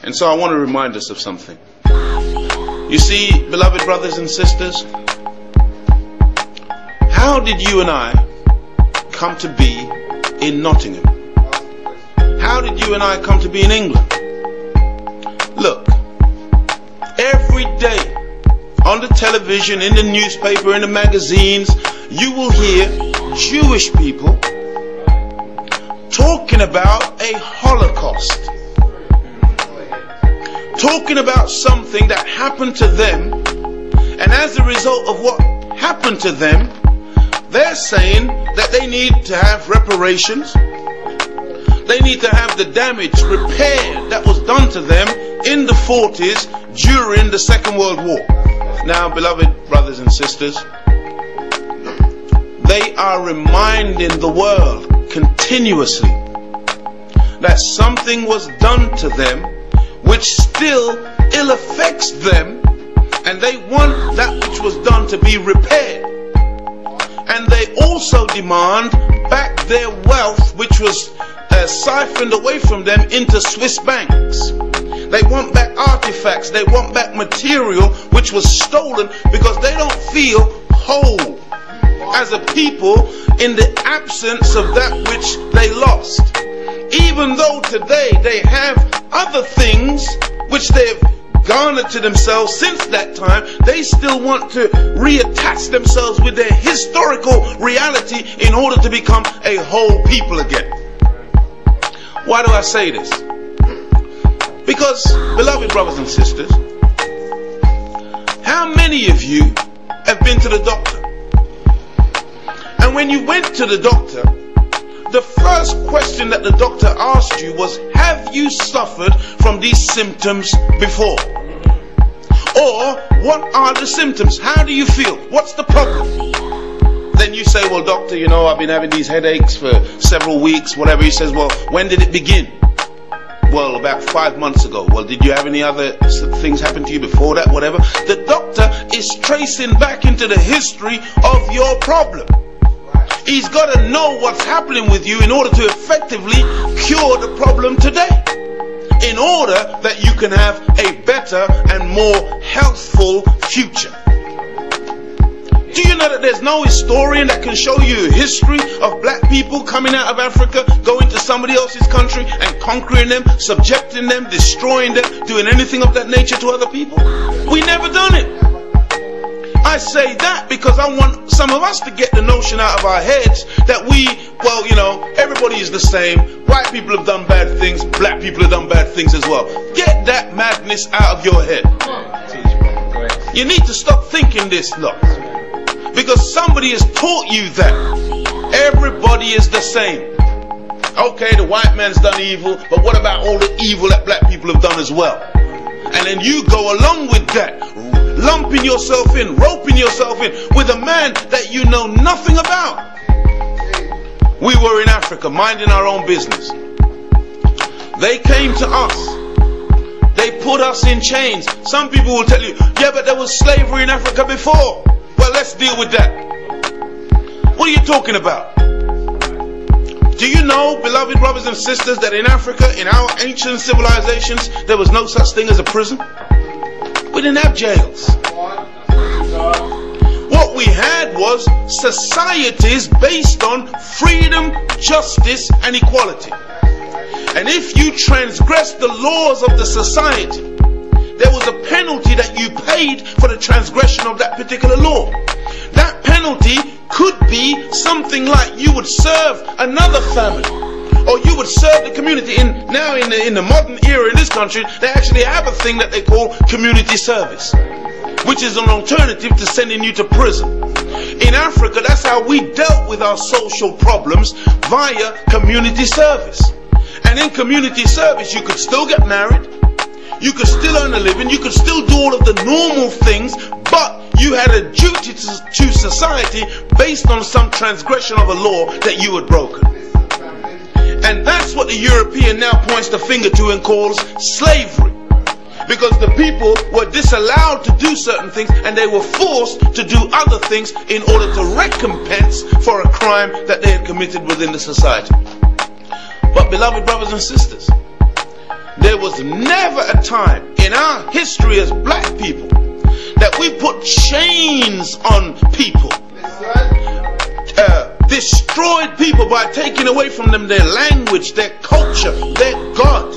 And so I want to remind us of something. You see, beloved brothers and sisters, how did you and I come to be in Nottingham? How did you and I come to be in England? Look, every day on the television, in the newspaper, in the magazines, you will hear Jewish people talking about a Holocaust, talking about something that happened to them, and as a result of what happened to them, they're saying that they need to have reparations, they need to have the damage repaired that was done to them in the 40s during the Second World War. Now, beloved brothers and sisters, they are reminding the world continuously that something was done to them which still ill affects them, and they want that which was done to be repaired. And they also demand back their wealth which was siphoned away from them into Swiss banks. They want back artifacts, they want back material which was stolen, because they don't feel whole as a people in the absence of that which they lost. Even though today they have other things which they've garnered to themselves since that time, they still want to reattach themselves with their historical reality in order to become a whole people again. Why do I say this? Because, beloved brothers and sisters, how many of you have been to the doctor? And when you went to the doctor, the first question that the doctor asked you was, have you suffered from these symptoms before? Or, what are the symptoms? How do you feel? What's the problem? Then you say, well, doctor, you know, I've been having these headaches for several weeks, whatever. He says, well, when did it begin? Well, about 5 months ago. Well, did you have any other things happen to you before that, whatever? The doctor is tracing back into the history of your problem. He's got to know what's happening with you in order to effectively cure the problem today, in order that you can have a better and more healthful future. Do you know that there's no historian that can show you a history of black people coming out of Africa, going to somebody else's country and conquering them, subjecting them, destroying them, doing anything of that nature to other people? We never done it. I say that because I want some of us to get the notion out of our heads that we, well, you know, everybody is the same. White people have done bad things, black people have done bad things as well. Get that madness out of your head. You need to stop thinking this, look. Because somebody has taught you that everybody is the same. Okay, the white man's done evil, but what about all the evil that black people have done as well? And then you go along with that, lumping yourself in, roping yourself in with a man that you know nothing about. We were in Africa minding our own business. They came to us. They put us in chains. Some people will tell you, yeah, but there was slavery in Africa before. Well, let's deal with that. What are you talking about? Do you know, beloved brothers and sisters, that in Africa, in our ancient civilizations, there was no such thing as a prison? We didn't have jails. What we had was societies based on freedom, justice, and equality. And if you transgressed the laws of the society, there was a penalty that you paid for the transgression of that particular law. That penalty could be something like you would serve another family, or you would serve the community. Now in the modern era in this country, they actually have a thing that they call community service, which is an alternative to sending you to prison. In Africa, that's how we dealt with our social problems, via community service. And in community service, you could still get married, you could still earn a living, you could still do all of the normal things, but you had a duty to society based on some transgression of a law that you had broken. And that's what the European now points the finger to and calls slavery. Because the people were disallowed to do certain things, and they were forced to do other things in order to recompense for a crime that they had committed within the society. But beloved brothers and sisters, There was never a time in our history as black people that we put chains on people, destroyed people by taking away from them their language, their culture, their God.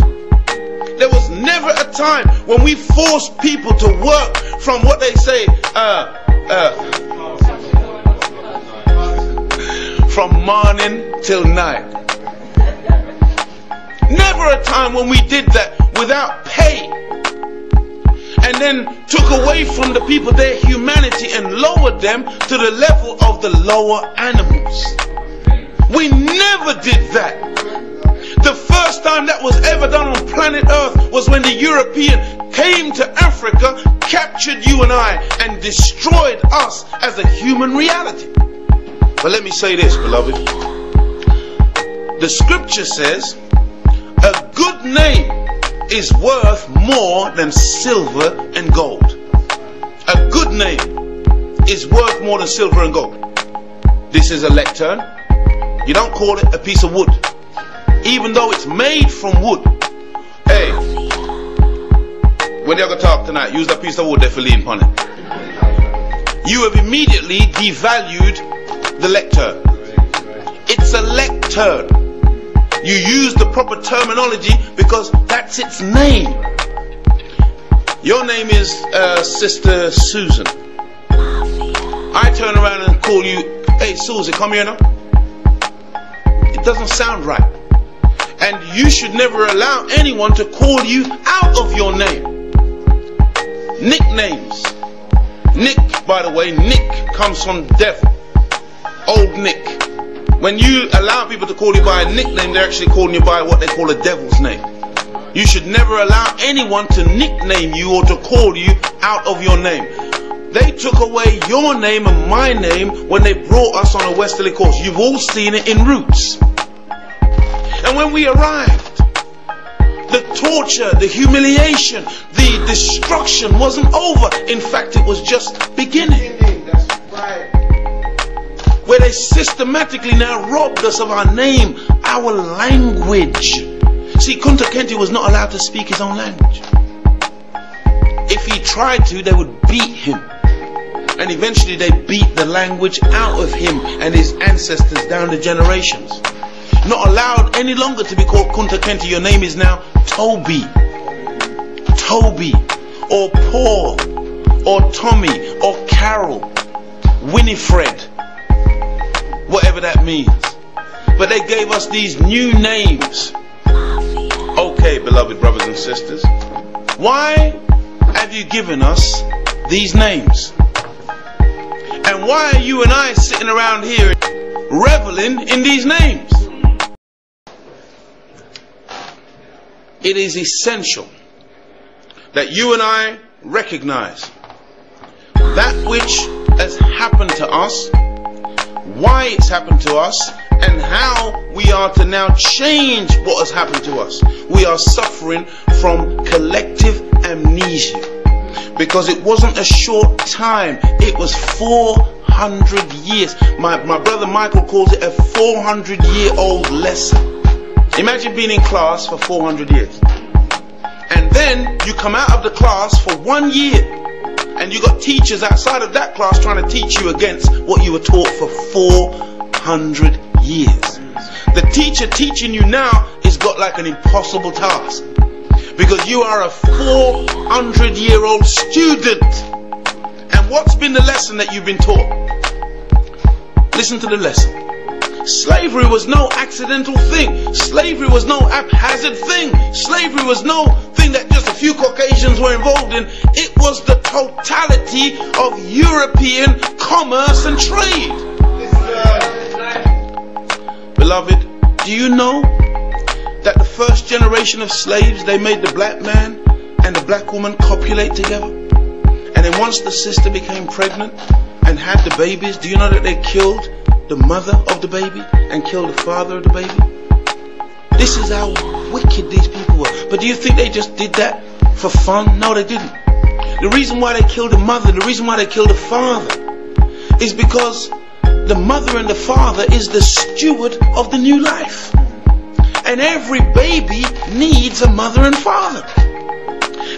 There was never a time when we forced people to work from what they say, from morning till night. Never a time when we did that without pay, and then took away from the people their humanity and lowered them to the level of the lower animals. We never did that. The first time that was ever done on planet Earth was when the European came to Africa, captured you and I, and destroyed us as a human reality. But let me say this, beloved. The scripture says, a good name is worth more than silver and gold. A good name is worth more than silver and gold. This is a lectern. You don't call it a piece of wood, even though it's made from wood. Hey, when you're going to talk tonight, use that piece of wood there for lean on it. You have immediately devalued the lectern. It's a lectern. You use the proper terminology because that's its name. Your name is Sister Susan. I turn around and call you, hey Susie, come here now. It doesn't sound right. And you should never allow anyone to call you out of your name. Nicknames. Nick, by the way, Nick comes from devil. Old Nick. When you allow people to call you by a nickname, they're actually calling you by what they call a devil's name. You should never allow anyone to nickname you or to call you out of your name. They took away your name and my name when they brought us on a westerly course. You've all seen it in Roots. And when we arrived, the torture, the humiliation, the destruction wasn't over. In fact, it was just beginning. That's right. Where they systematically now robbed us of our name, our language. See, Kunta Kinte was not allowed to speak his own language. If he tried to, they would beat him. And eventually they beat the language out of him and his ancestors down the generations. Not allowed any longer to be called Kunta Kinte. Your name is now Toby. Toby. Or Paul. Or Tommy. Or Carol. Winifred. Whatever that means. But they gave us these new names. Okay, beloved brothers and sisters, why have you given us these names? And why are you and I sitting around here reveling in these names? It is essential that you and I recognize that which has happened to us, why it's happened to us, and how we are to now change what has happened to us. We are suffering from collective amnesia because it wasn't a short time, it was 400 years. My brother Michael calls it a 400-year-old lesson. Imagine being in class for 400 years and then you come out of the class for 1 year and you got teachers outside of that class trying to teach you against what you were taught for 400 years. The teacher teaching you now is got like an impossible task because you are a 400-year-old student. And what's been the lesson that you've been taught? Listen to the lesson. Slavery was no accidental thing. Slavery was no haphazard thing. Slavery was no thing that just a few Caucasians were involved in. It was the totality of European commerce and trade. Beloved, do you know that the first generation of slaves, they made the black man and the black woman copulate together? And then once the sister became pregnant and had the babies, do you know that they killed the mother of the baby and killed the father of the baby? This is how wicked these people were. But do you think they just did that for fun? No, they didn't. The reason why they killed the mother, the reason why they killed the father is because the mother and the father is the steward of the new life. And every baby needs a mother and father.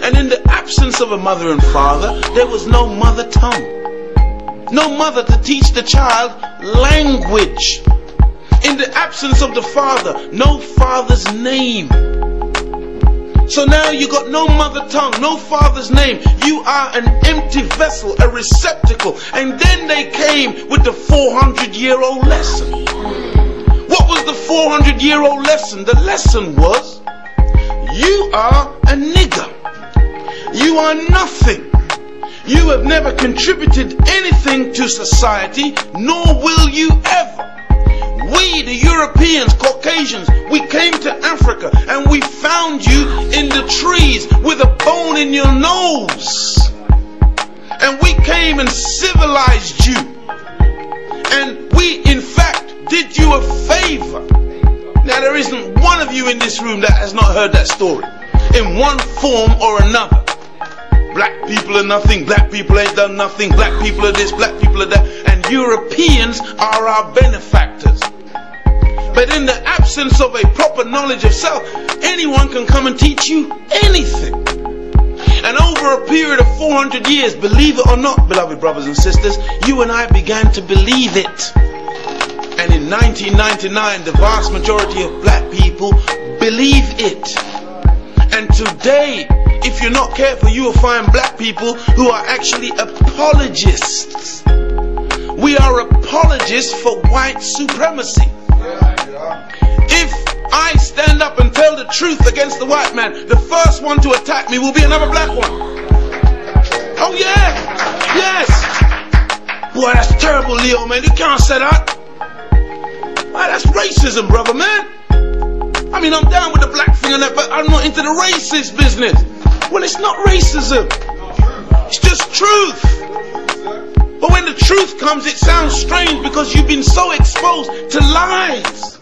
And in the absence of a mother and father, there was no mother tongue. No mother to teach the child language. In the absence of the father, no father's name. So now you got no mother tongue, no father's name. You are an empty vessel, a receptacle. And then they came with the 400-year-old lesson. What was the 400-year-old lesson? The lesson was, you are a nigger. You are nothing. You have never contributed anything to society, nor will you ever. We, the Europeans, Caucasians, we came to Africa and we found you in the trees with a bone in your nose. And we came and civilized you. And we, in fact, did you a favor. Now, there isn't one of you in this room that has not heard that story in one form or another. Black people are nothing, black people ain't done nothing, black people are this, black people are that, and Europeans are our benefactors. But in the absence of a proper knowledge of self, anyone can come and teach you anything. And over a period of 400 years, believe it or not, beloved brothers and sisters, you and I began to believe it. And in 1999, the vast majority of black people believe it. And today, if you're not careful, you will find black people who are actually apologists. We are apologists for white supremacy. If I stand up and tell the truth against the white man, the first one to attack me will be another black one. Oh yeah, yes. Boy, that's terrible, Leo, man. You can't say that. Why, that's racism, brother, man. I mean, I'm down with the black thing and that, but I'm not into the racist business. Well, it's not racism. It's just truth. But when the truth comes, it sounds strange because you've been so exposed to lies.